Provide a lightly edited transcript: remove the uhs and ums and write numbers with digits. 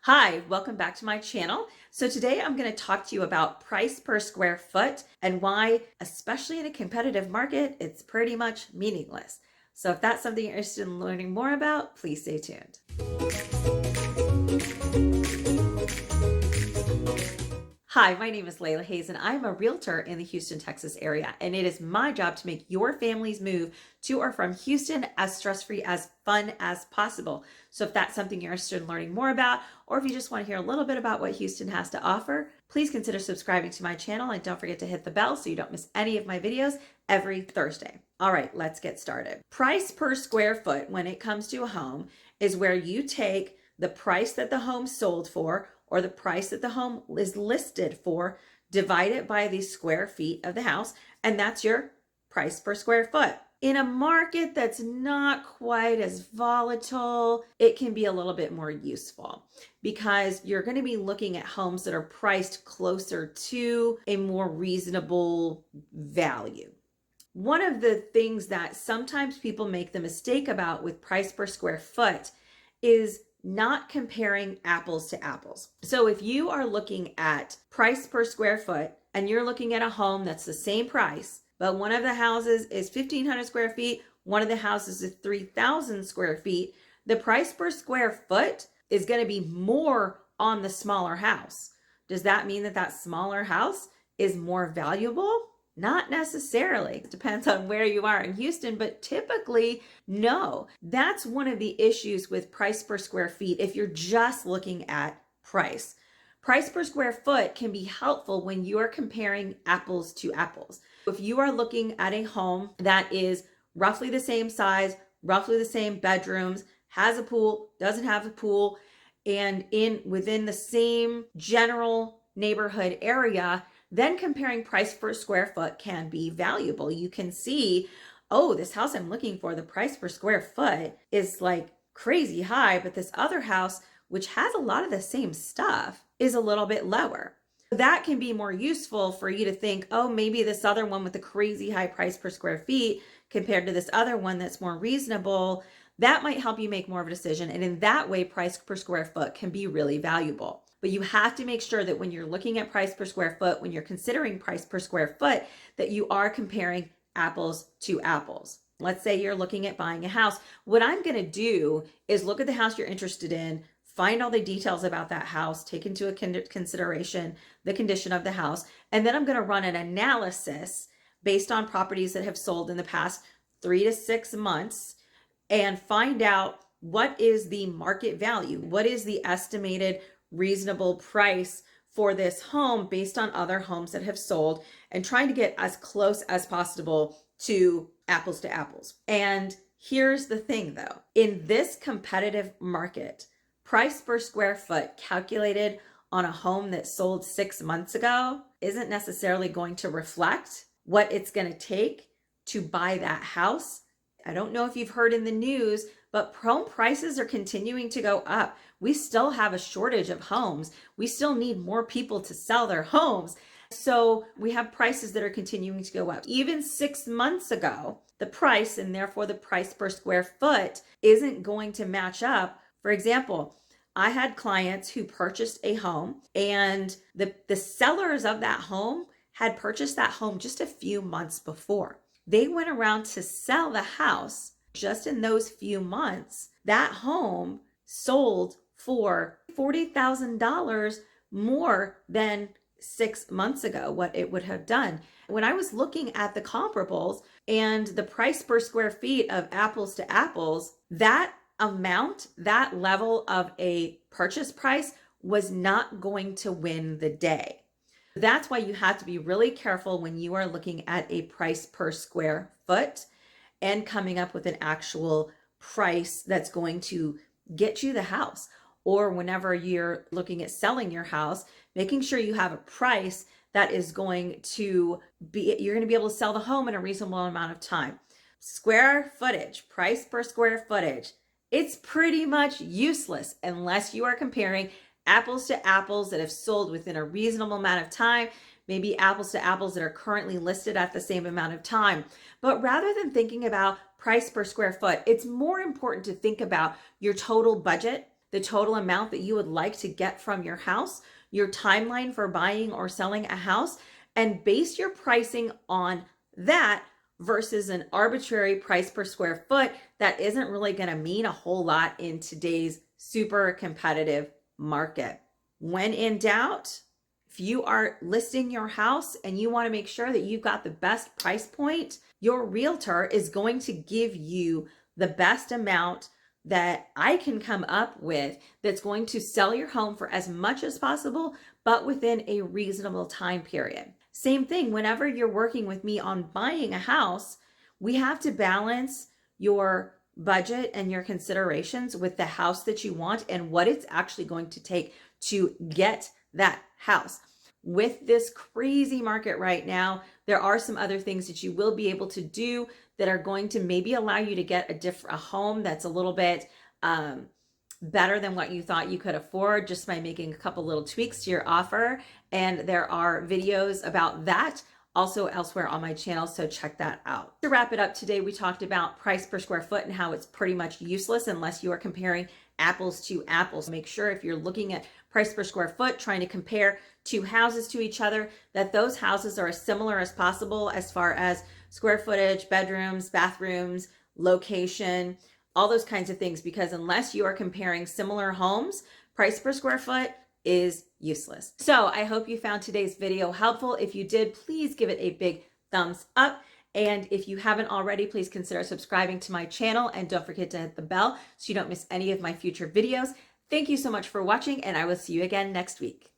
Hi, welcome back to my channel. So today I'm going to talk to you about price per square foot and why, especially in a competitive market, it's pretty much meaningless. So if that's something you're interested in learning more about, please stay tuned. Hi, my name is Layla Hayes and I'm a realtor in the Houston, Texas area, and it is my job to make your family's move to or from Houston as stress-free, as fun as possible. So if that's something you're interested in learning more about, or if you just want to hear a little bit about what Houston has to offer, please consider subscribing to my channel and don't forget to hit the bell so you don't miss any of my videos every Thursday. All right, let's get started. Price per square foot when it comes to a home is where you take the price that the home sold for or the price that the home is listed for, divide it by the square feet of the house, and that's your price per square foot. In a market that's not quite as volatile, it can be a little bit more useful because you're going to be looking at homes that are priced closer to a more reasonable value. One of the things that sometimes people make the mistake about with price per square foot is not comparing apples to apples. So if you are looking at price per square foot and you're looking at a home that's the same price, but one of the houses is 1,500 square feet, one of the houses is 3,000 square feet, the price per square foot is going to be more on the smaller house. Does that mean that that smaller house is more valuable? Not necessarily. It depends on where you are in Houston, but typically, no. That's one of the issues with price per square feet if you're just looking at price. Price per square foot can be helpful when you are comparing apples to apples. If you are looking at a home that is roughly the same size, roughly the same bedrooms, has a pool, doesn't have a pool, and within the same general neighborhood area, then comparing price per square foot can be valuable. You can see, oh, this house I'm looking for, the price per square foot is like crazy high, but this other house, which has a lot of the same stuff, is a little bit lower. That can be more useful for you to think, oh, maybe this other one with the crazy high price per square feet compared to this other one that's more reasonable, that might help you make more of a decision. And in that way, price per square foot can be really valuable. But you have to make sure that when you're looking at price per square foot, when you're considering price per square foot, that you are comparing apples to apples. Let's say you're looking at buying a house. What I'm going to do is look at the house you're interested in, find all the details about that house, take into consideration the condition of the house, and then I'm going to run an analysis based on properties that have sold in the past 3 to 6 months and find out what is the market value, what is the estimated reasonable price for this home based on other homes that have sold, and trying to get as close as possible to apples. And here's the thing though, in this competitive market, price per square foot calculated on a home that sold 6 months ago isn't necessarily going to reflect what it's going to take to buy that house. I don't know if you've heard in the news, but home prices are continuing to go up. We still have a shortage of homes. We still need more people to sell their homes. So we have prices that are continuing to go up. Even 6 months ago, the price, and therefore the price per square foot, isn't going to match up. For example, I had clients who purchased a home, and the sellers of that home had purchased that home just a few months before. They went around to sell the house. Just in those few months, that home sold for $40,000 more than 6 months ago, what it would have done. When I was looking at the comparables and the price per square feet of apples to apples, that amount, that level of a purchase price was not going to win the day. That's why you have to be really careful when you are looking at a price per square foot and coming up with an actual price that's going to get you the house. Or whenever you're looking at selling your house, making sure you have a price that is going to be, you're going to be able to sell the home in a reasonable amount of time. Square footage, price per square footage, it's pretty much useless unless you are comparing apples to apples that have sold within a reasonable amount of time, maybe apples to apples that are currently listed at the same amount of time. But rather than thinking about price per square foot, it's more important to think about your total budget, the total amount that you would like to get from your house, your timeline for buying or selling a house, and base your pricing on that versus an arbitrary price per square foot that isn't really going to mean a whole lot in today's super competitive market. When in doubt, if you are listing your house and you want to make sure that you've got the best price point, your realtor is going to give you the best amount that I can come up with that's going to sell your home for as much as possible, but within a reasonable time period. Same thing, whenever you're working with me on buying a house, we have to balance your budget and your considerations with the house that you want and what it's actually going to take to get that house. With this crazy market right now, there are some other things that you will be able to do that are going to maybe allow you to get a home that's a little bit better than what you thought you could afford just by making a couple little tweaks to your offer. And there are videos about that also elsewhere on my channel, so check that out. To wrap it up today, we talked about price per square foot and how it's pretty much useless unless you are comparing apples to apples. Make sure if you're looking at price per square foot, trying to compare two houses to each other, that those houses are as similar as possible as far as square footage, bedrooms, bathrooms, location, all those kinds of things, because unless you are comparing similar homes, price per square foot is useless. So I hope you found today's video helpful. If you did, please give it a big thumbs up. And if you haven't already, please consider subscribing to my channel and don't forget to hit the bell so you don't miss any of my future videos. Thank you so much for watching, and I will see you again next week.